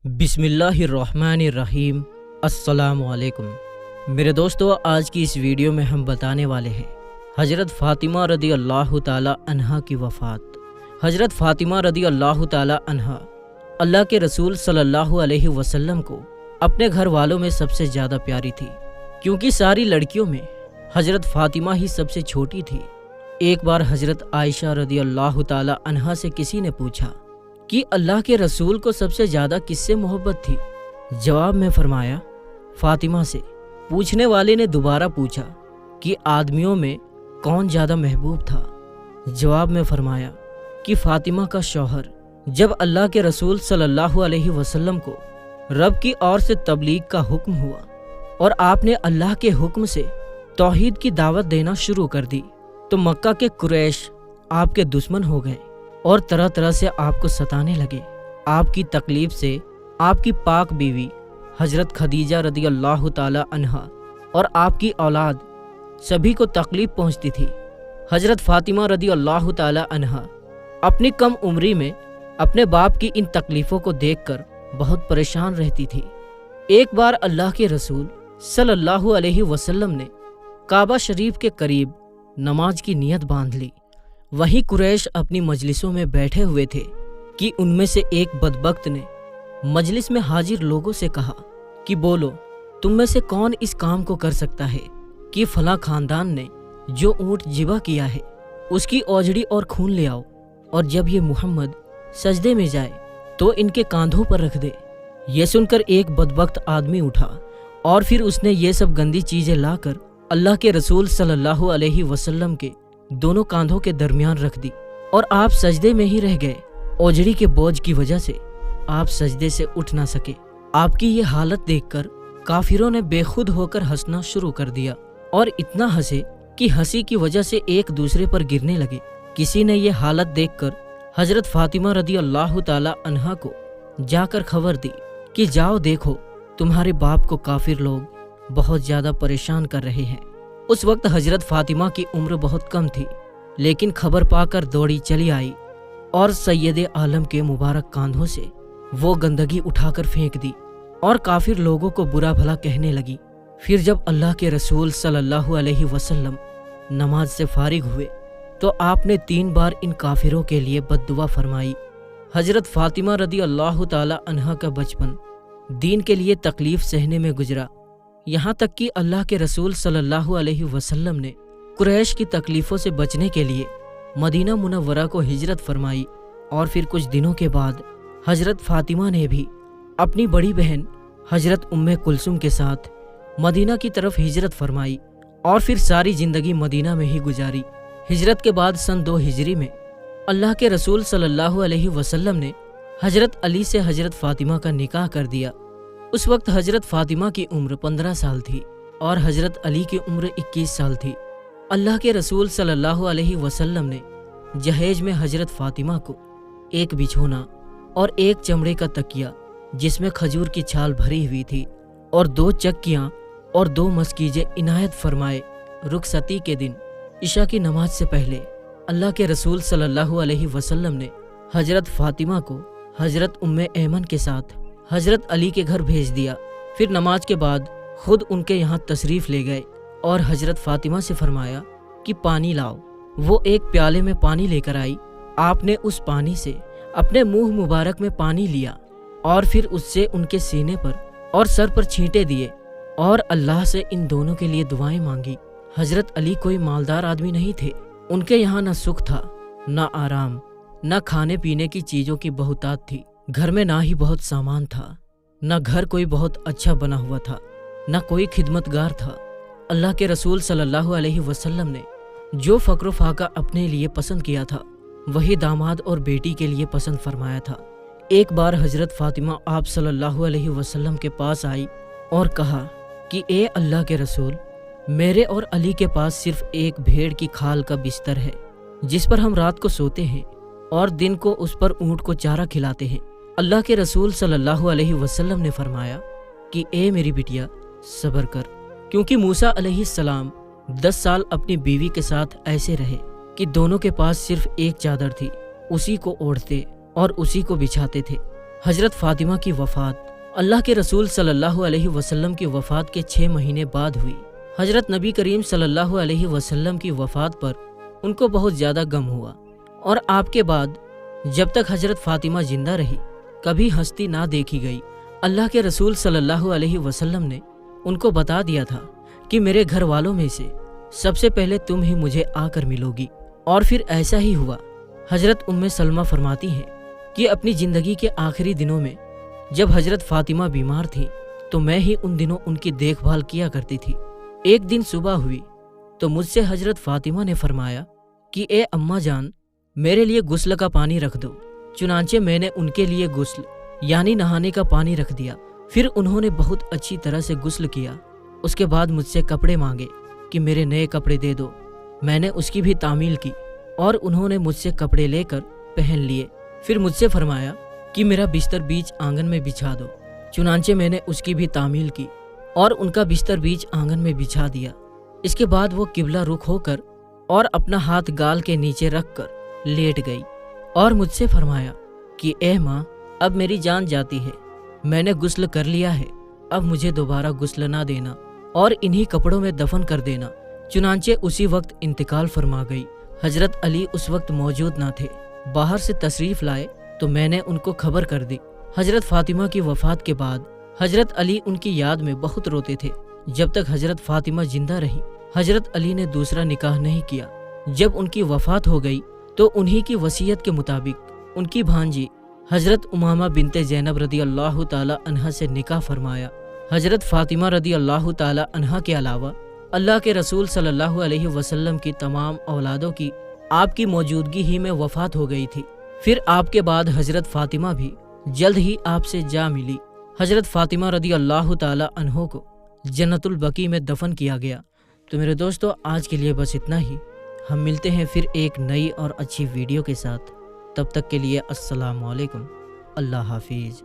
بسم اللہ الرحمن الرحیم۔ السلام علیکم میرے دوستو، آج کی اس ویڈیو میں ہم بتانے والے ہیں حضرت فاطمہ رضی اللہ تعالی عنہا کی وفات۔ حضرت فاطمہ رضی اللہ تعالی عنہا اللہ کے رسول صلی اللہ علیہ وسلم کو اپنے گھر والوں میں سب سے زیادہ پیاری تھی، کیونکہ ساری لڑکیوں میں حضرت فاطمہ ہی سب سے چھوٹی تھی۔ ایک بار حضرت عائشہ رضی اللہ تعالی عنہا سے کسی نے پوچھا کہ اللہ کے رسول کو سب سے زیادہ کس سے محبت تھی؟ جواب میں فرمایا فاطمہ سے۔ پوچھنے والے نے دوبارہ پوچھا کہ آدمیوں میں کون زیادہ محبوب تھا؟ جواب میں فرمایا کہ فاطمہ کا شوہر۔ جب اللہ کے رسول صلی اللہ علیہ وسلم کو رب کی اور سے تبلیغ کا حکم ہوا اور آپ نے اللہ کے حکم سے توحید کی دعوت دینا شروع کر دی، تو مکہ کے قریش آپ کے دشمن ہو گئے اور طرح طرح سے آپ کو ستانے لگے۔ آپ کی تکلیف سے آپ کی پاک بیوی حضرت خدیجہ رضی اللہ تعالی عنہا اور آپ کی اولاد سبھی کو تکلیف پہنچتی تھی۔ حضرت فاطمہ رضی اللہ تعالی عنہا اپنی کم عمری میں اپنے باپ کی ان تکلیفوں کو دیکھ کر بہت پریشان رہتی تھی۔ ایک بار اللہ کے رسول صلی اللہ علیہ وسلم نے کعبہ شریف کے قریب نماز کی نیت باندھ لی۔ وہیں قریش اپنی مجلسوں میں بیٹھے ہوئے تھے کہ ان میں سے ایک بدبخت نے مجلس میں حاضر لوگوں سے کہا کہ بولو، تم میں سے کون اس کام کو کر سکتا ہے کہ فلاں خاندان نے جو اونٹ ذبح کیا ہے اس کی اوجڑی اور خون لے آؤ، اور جب یہ محمد سجدے میں جائے تو ان کے کاندھوں پر رکھ دے۔ یہ سن کر ایک بدبخت آدمی اٹھا اور پھر اس نے یہ سب گندی چیزیں لا کر اللہ کے رسول صلی اللہ علیہ وسلم کے دونوں کاندھوں کے درمیان رکھ دی، اور آپ سجدے میں ہی رہ گئے۔ اوجڑی کے بوجھ کی وجہ سے آپ سجدے سے اٹھ نہ سکے۔ آپ کی یہ حالت دیکھ کر کافروں نے بے خود ہو کر ہنسنا شروع کر دیا، اور اتنا ہنسے کہ ہنسی کی وجہ سے ایک دوسرے پر گرنے لگے۔ کسی نے یہ حالت دیکھ کر حضرت فاطمہ رضی اللہ تعالی عنہا کو جا کر خبر دی کہ جاؤ دیکھو، تمہارے باپ کو کافر لوگ بہت زیادہ پریشان کر رہے ہیں۔ اس وقت حضرت فاطمہ کی عمر بہت کم تھی، لیکن خبر پا کر دوڑی چلی آئی اور سید عالم کے مبارک کاندھوں سے وہ گندگی اٹھا کر پھینک دی اور کافر لوگوں کو برا بھلا کہنے لگی۔ پھر جب اللہ کے رسول صلی اللہ علیہ وسلم نماز سے فارغ ہوئے تو آپ نے 3 بار ان کافروں کے لیے بد دعا فرمائی۔ حضرت فاطمہ رضی اللہ تعالی عنہا کا بچپن دین کے لیے تکلیف سہنے میں گزرا، یہاں تک کہ اللہ کے رسول صلی اللہ علیہ وسلم نے قریش کی تکلیفوں سے بچنے کے لیے مدینہ منورہ کو ہجرت فرمائی، اور پھر کچھ دنوں کے بعد حضرت فاطمہ نے بھی اپنی بڑی بہن حضرت ام کلثوم کے ساتھ مدینہ کی طرف ہجرت فرمائی، اور پھر ساری زندگی مدینہ میں ہی گزاری۔ ہجرت کے بعد سن 2 ہجری میں اللہ کے رسول صلی اللہ علیہ وسلم نے حضرت علی سے حضرت فاطمہ کا نکاح کر دیا۔ اس وقت حضرت فاطمہ کی عمر 15 سال تھی اور حضرت علی کی عمر 21 سال تھی۔ اللہ کے رسول صلی اللہ علیہ وسلم نے جہیز میں حضرت فاطمہ کو ایک بچھونا اور ایک چمڑے کا تکیہ جس میں کھجور کی چھال بھری ہوئی تھی اور 2 چکیاں اور 2 مسکیجے عنایت فرمائے۔ رخصتی کے دن عشاء کی نماز سے پہلے اللہ کے رسول صلی اللہ علیہ وسلم نے حضرت فاطمہ کو حضرت ام ایمن کے ساتھ حضرت علی کے گھر بھیج دیا۔ پھر نماز کے بعد خود ان کے یہاں تشریف لے گئے اور حضرت فاطمہ سے فرمایا کہ پانی لاؤ۔ وہ ایک پیالے میں پانی لے کر آئی۔ آپ نے اس پانی سے اپنے منہ مبارک میں پانی لیا اور پھر اس سے ان کے سینے پر اور سر پر چھینٹے دیے اور اللہ سے ان دونوں کے لیے دعائیں مانگی۔ حضرت علی کوئی مالدار آدمی نہیں تھے، ان کے یہاں نہ سکھ تھا نہ آرام، نہ کھانے پینے کی چیزوں کی بہتات تھی، گھر میں نہ ہی بہت سامان تھا، نہ گھر کوئی بہت اچھا بنا ہوا تھا، نہ کوئی خدمتگار تھا۔ اللہ کے رسول صلی اللہ علیہ وسلم نے جو فقر و فاقہ اپنے لیے پسند کیا تھا وہی داماد اور بیٹی کے لیے پسند فرمایا تھا۔ ایک بار حضرت فاطمہ آپ صلی اللہ علیہ وسلم کے پاس آئی اور کہا کہ اے اللہ کے رسول، میرے اور علی کے پاس صرف ایک بھیڑ کی کھال کا بستر ہے جس پر ہم رات کو سوتے ہیں اور دن کو اس پر اونٹ کو چارہ کھلاتے ہیں۔ اللہ کے رسول صلی اللہ علیہ وسلم نے فرمایا کہ اے میری بٹیا، صبر کر، کیونکہ موسیٰ علیہ السلام 10 سال اپنی بیوی کے ساتھ ایسے رہے کہ دونوں کے پاس صرف ایک چادر تھی، اسی کو اوڑھتے اور اسی کو بچھاتے تھے۔ حضرت فاطمہ کی وفات اللہ کے رسول صلی اللہ علیہ وسلم کی وفات کے 6 مہینے بعد ہوئی۔ حضرت نبی کریم صلی اللہ علیہ وسلم کی وفات پر ان کو بہت زیادہ غم ہوا، اور آپ کے بعد جب تک حضرت فاطمہ زندہ رہی کبھی ہستی نہ دیکھی گئی۔ اللہ کے رسول صلی اللہ علیہ وسلم نے ان کو بتا دیا تھا کہ میرے گھر والوں میں سے سب سے پہلے تم ہی مجھے آ کر ملو گی، اور پھر ایسا ہی ہوا۔ حضرت ام سلمہ فرماتی ہیں کہ اپنی زندگی کے آخری دنوں میں جب حضرت فاطمہ بیمار تھی تو میں ہی ان دنوں ان کی دیکھ بھال کیا کرتی تھی۔ ایک دن صبح ہوئی تو مجھ سے حضرت فاطمہ نے فرمایا کہ اے اماں جان، میرے لیے غسل کا پانی رکھ دو۔ چنانچہ میں نے ان کے لیے غسل یعنی نہانے کا پانی رکھ دیا۔ پھر انہوں نے بہت اچھی طرح سے غسل کیا۔ اس کے بعد مجھ سے کپڑے مانگے کہ میرے نئے کپڑے دے دو۔ میں نے اس کی بھی تعمیل کی اور انہوں نے مجھ سے کپڑے لے کر پہن لیے۔ پھر مجھ سے فرمایا کہ میرا بستر بیچ آنگن میں بچھا دو۔ چنانچہ میں نے اس کی بھی تعمیل کی اور ان کا بستر بیچ آنگن میں بچھا دیا۔ اس کے بعد وہ قبلہ رخ ہو کر اور اپنا ہاتھ گال کے نیچے رکھ کر لیٹ گئی اور مجھ سے فرمایا کہ اے ماں، اب میری جان جاتی ہے، میں نے غسل کر لیا ہے، اب مجھے دوبارہ غسل نہ دینا اور انہی کپڑوں میں دفن کر دینا۔ چنانچہ اسی وقت انتقال فرما گئی۔ حضرت علی اس وقت موجود نہ تھے، باہر سے تشریف لائے تو میں نے ان کو خبر کر دی۔ حضرت فاطمہ کی وفات کے بعد حضرت علی ان کی یاد میں بہت روتے تھے۔ جب تک حضرت فاطمہ زندہ رہی حضرت علی نے دوسرا نکاح نہیں کیا۔ جب ان کی وفات ہو گئی تو انہی کی وصیت کے مطابق ان کی بھانجی حضرت امامہ بنت زینب رضی اللہ تعالی عنہا سے نکاح فرمایا۔ حضرت فاطمہ رضی اللہ تعالی عنہا کے علاوہ اللہ کے رسول صلی اللہ علیہ وسلم کی تمام اولادوں کی آپ کی موجودگی ہی میں وفات ہو گئی تھی۔ پھر آپ کے بعد حضرت فاطمہ بھی جلد ہی آپ سے جا ملی۔ حضرت فاطمہ رضی اللہ تعالی عنہ کو جنت البقیع میں دفن کیا گیا۔ تو میرے دوستو، آج کے لیے بس اتنا ہی۔ ہم ملتے ہیں پھر ایک نئی اور اچھی ویڈیو کے ساتھ۔ تب تک کے لیے السلام علیکم، اللہ حافظ۔